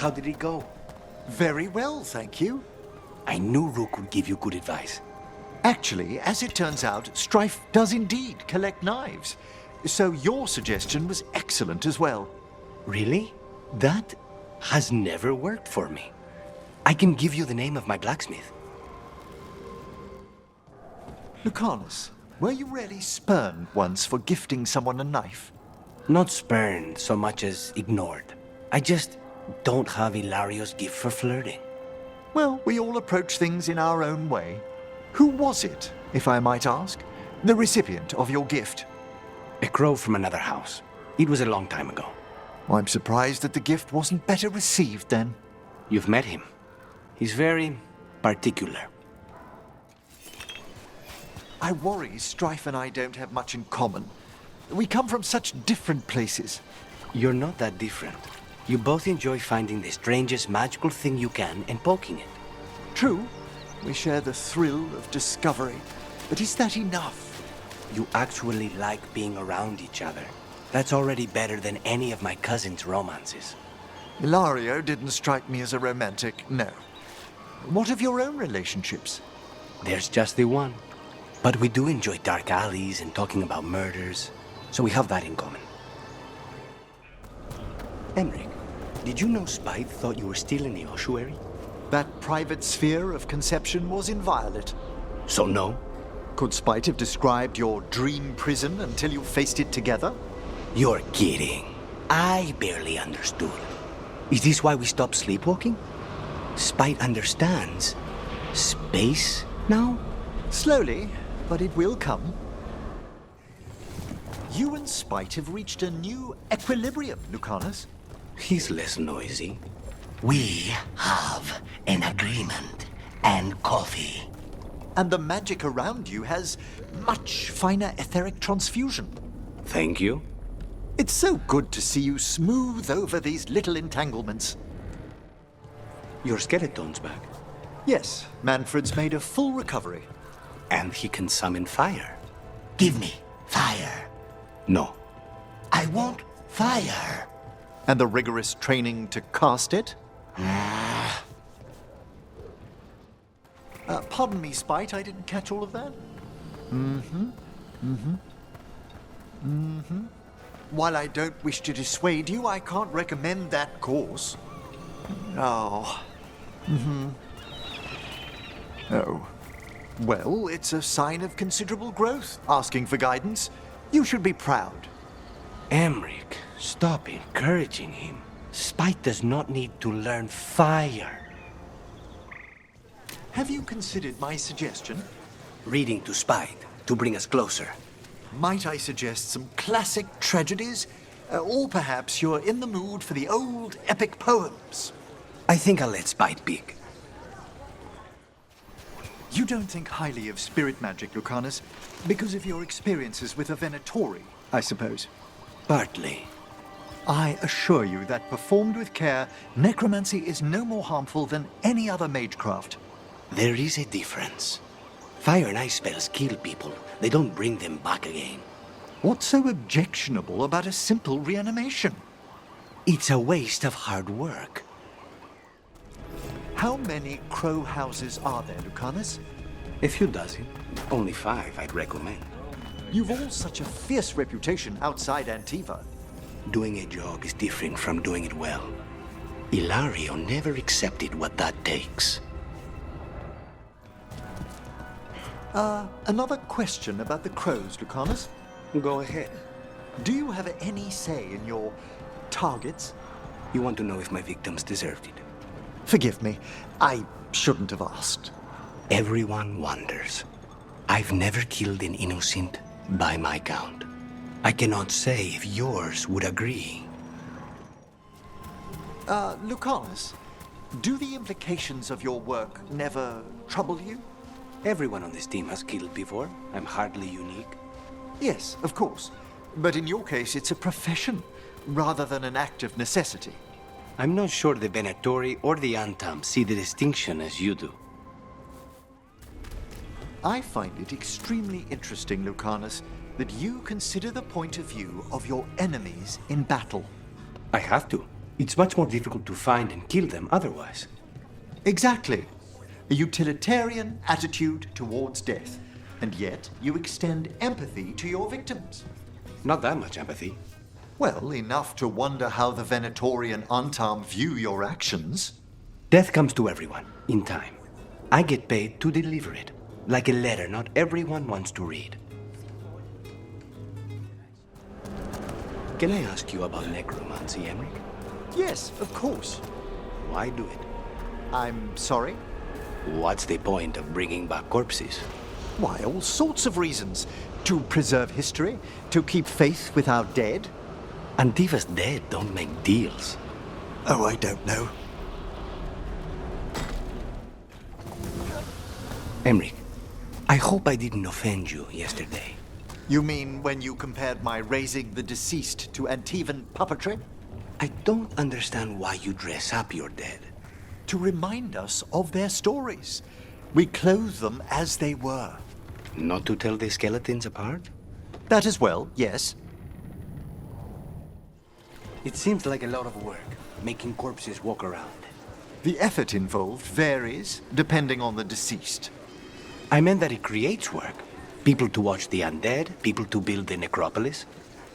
How did it go? Very well, thank you. I knew Rook would give you good advice. Actually, as it turns out, Strife does indeed collect knives. So your suggestion was excellent as well. Really? That has never worked for me. I can give you the name of my blacksmith. Lucanis, were you really spurned once for gifting someone a knife? Not spurned so much as ignored. I just don't have Hilario's gift for flirting. Well, we all approach things in our own way. Who was it, if I might ask? The recipient of your gift? A crow from another house. It was a long time ago. I'm surprised that the gift wasn't better received then. You've met him. He's very particular. I worry Strife and I don't have much in common. We come from such different places. You're not that different. You both enjoy finding the strangest magical thing you can and poking it. True, we share the thrill of discovery. But is that enough? You actually like being around each other. That's already better than any of my cousin's romances. Hilario didn't strike me as a romantic, no. What of your own relationships? There's just the one. But we do enjoy dark alleys and talking about murders, so we have that in common. Emmrich, did you know Spite thought you were still in the ossuary? That private sphere of conception was inviolate. So no? Could Spite have described your dream prison until you faced it together? You're kidding. I barely understood. Is this why we stopped sleepwalking? Spite understands space now? Slowly, but it will come. You and Spite have reached a new equilibrium, Lucanis. He's less noisy. We have an agreement and coffee. And the magic around you has much finer etheric transfusion. Thank you. It's so good to see you smooth over these little entanglements. Your skeleton's back. Yes, Manfred's made a full recovery. And he can summon fire. Give me fire. No. I want fire. And the rigorous training to cast it? Pardon me, Spite, I didn't catch all of that. While I don't wish to dissuade you, I can't recommend that course. Oh. Oh. Well, it's a sign of considerable growth, asking for guidance. You should be proud. Emmrich, stop encouraging him. Spite does not need to learn fire. Have you considered my suggestion? Reading to Spite to bring us closer. Might I suggest some classic tragedies? Or perhaps you're in the mood for the old epic poems. I think I'll let Spite pick. You don't think highly of spirit magic, Lucanis, because of your experiences with a Venatori, I suppose. Partly. I assure you that performed with care, necromancy is no more harmful than any other magecraft. There is a difference. Fire and ice spells kill people. They don't bring them back again. What's so objectionable about a simple reanimation? It's a waste of hard work. How many crow houses are there, Lucanis? A few dozen. Only 5, I'd recommend. You've all such a fierce reputation outside Antiva. Doing a job is different from doing it well. Hilario never accepted what that takes. Another question about the crows, Lucanis. Go ahead. Do you have any say in your targets? You want to know if my victims deserved it? Forgive me, I shouldn't have asked. Everyone wonders. I've never killed an innocent by my count. I cannot say if yours would agree. Lucanis, do the implications of your work never trouble you? Everyone on this team has killed before. I'm hardly unique. Yes, of course. But in your case, it's a profession, rather than an act of necessity. I'm not sure the Venatori or the Antam see the distinction as you do. I find it extremely interesting, Lucanis, that you consider the point of view of your enemies in battle. I have to. It's much more difficult to find and kill them otherwise. Exactly. A utilitarian attitude towards death. And yet, you extend empathy to your victims. Not that much empathy. Well, enough to wonder how the Venatorian Antam view your actions. Death comes to everyone, in time. I get paid to deliver it. Like a letter not everyone wants to read. Can I ask you about necromancy, Emmrich? Yes, of course. Why do it? I'm sorry? What's the point of bringing back corpses? Why, all sorts of reasons. To preserve history, to keep faith with our dead. Antifa's dead don't make deals. Oh, I don't know. Emmrich, I hope I didn't offend you yesterday. You mean when you compared my raising the deceased to Antivan puppetry? I don't understand why you dress up your dead. To remind us of their stories. We clothe them as they were. Not to tell the skeletons apart? That as well, yes. It seems like a lot of work, making corpses walk around. The effort involved varies depending on the deceased. I meant that it creates work. People to watch the undead, people to build the necropolis,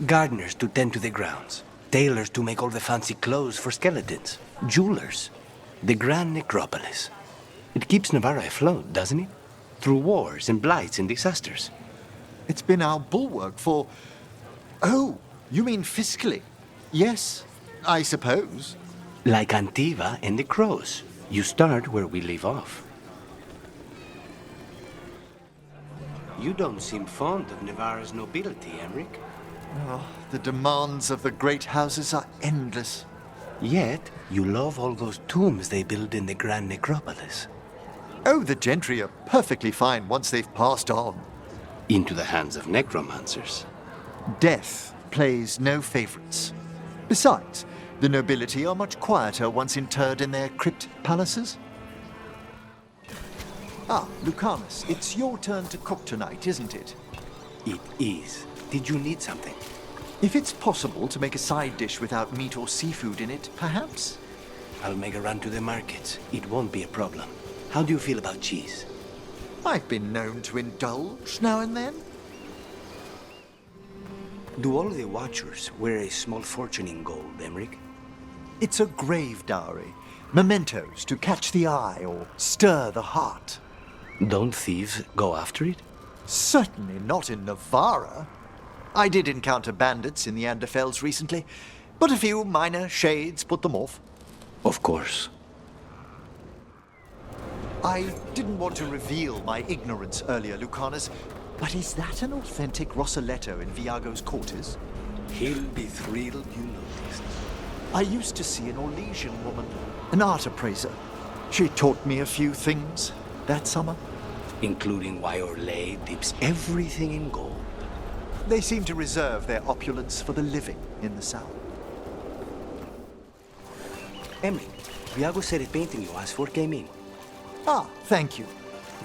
gardeners to tend to the grounds, tailors to make all the fancy clothes for skeletons, jewelers. The grand necropolis. It keeps Navarra afloat, doesn't it? Through wars and blights and disasters. It's been our bulwark for... Oh, you mean fiscally? Yes, I suppose. Like Antiva and the crows. You start where we leave off. You don't seem fond of Navarra's nobility, Emmrich. Oh, the demands of the great houses are endless. Yet, you love all those tombs they build in the grand necropolis. Oh, the gentry are perfectly fine once they've passed on. Into the hands of necromancers. Death plays no favorites. Besides, the nobility are much quieter once interred in their crypt palaces. Ah, Lucanus, it's your turn to cook tonight, isn't it? It is. Did you need something? If it's possible to make a side dish without meat or seafood in it, perhaps? I'll make a run to the markets. It won't be a problem. How do you feel about cheese? I've been known to indulge now and then. Do all the Watchers wear a small fortune in gold, Emmrich? It's a grave dowry. Mementos to catch the eye or stir the heart. Don't thieves go after it? Certainly not in Navarra. I did encounter bandits in the Anderfels recently, but a few minor shades put them off. Of course. I didn't want to reveal my ignorance earlier, Lucanus, but is that an authentic Rossoletto in Viago's quarters? He'll be thrilled you noticed. I used to see an Orlesian woman, an art appraiser. She taught me a few things that summer. Including why Orlais dips everything in gold. They seem to reserve their opulence for the living in the south. Emmrich, Viago said a painting you asked for came in. Ah, thank you.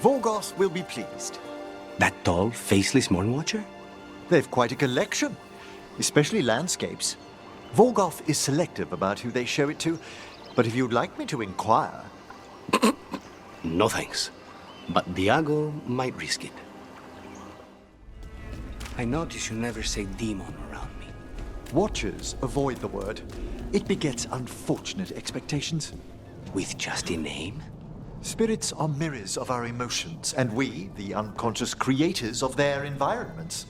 Vorgoth will be pleased. That tall, faceless Mornwatcher? They've quite a collection, especially landscapes. Vorgoth is selective about who they show it to, but if you'd like me to inquire... No thanks. But Viago might risk it. I notice you never say demon around me. Watchers avoid the word. It begets unfortunate expectations. With just a name? Spirits are mirrors of our emotions, and we, the unconscious creators of their environments.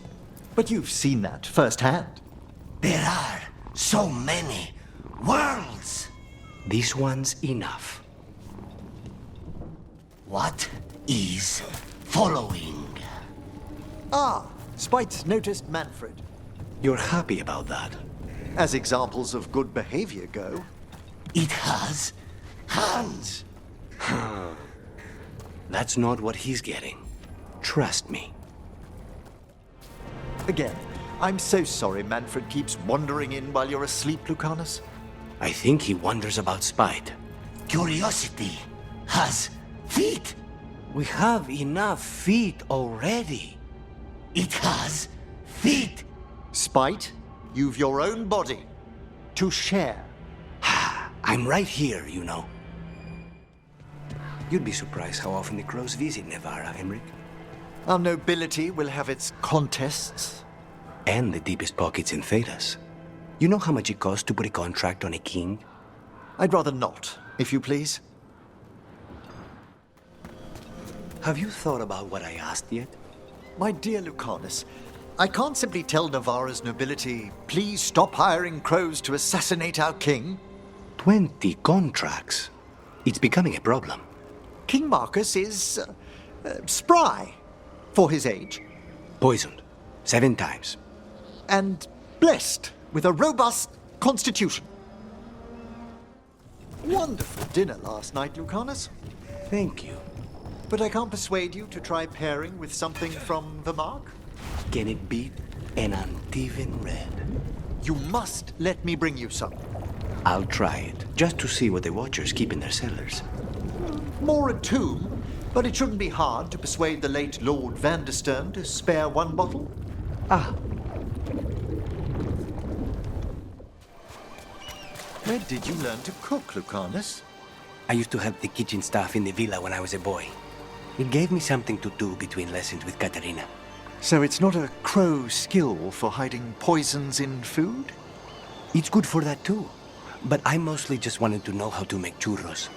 But you've seen that firsthand. There are so many worlds. This one's enough. What is following? Ah, Spite's noticed Manfred. You're happy about that? As examples of good behavior go. It has hands. That's not what he's getting. Trust me. Again, I'm so sorry Manfred keeps wandering in while you're asleep, Lucanus. I think he wonders about Spite. Curiosity has feet. We have enough feet already. It has feet. Spite, you've your own body to share. I'm right here, you know. You'd be surprised how often the crows visit Nevarra, Emmrich. Our nobility will have its contests. And the deepest pockets in Thedas. You know how much it costs to put a contract on a king? I'd rather not, if you please. Have you thought about what I asked yet? My dear Lucanis, I can't simply tell Navarra's nobility, please stop hiring crows to assassinate our king. 20 contracts. It's becoming a problem. King Marcus is spry for his age. Poisoned 7 times. And blessed with a robust constitution. Wonderful dinner last night, Lucanus. Thank you. But I can't persuade you to try pairing with something from the Mark. Can it beat an Antivan red? You must let me bring you some. I'll try it, just to see what the Watchers keep in their cellars. More a tomb, but it shouldn't be hard to persuade the late Lord Vanderstern to spare one bottle. Ah, Where did you learn to cook, Lucanus? I used to help the kitchen staff in the villa when I was a boy. It gave me something to do between lessons with Katerina. So it's not a crow skill for hiding poisons in food? It's good for that too. But I mostly just wanted to know how to make churros.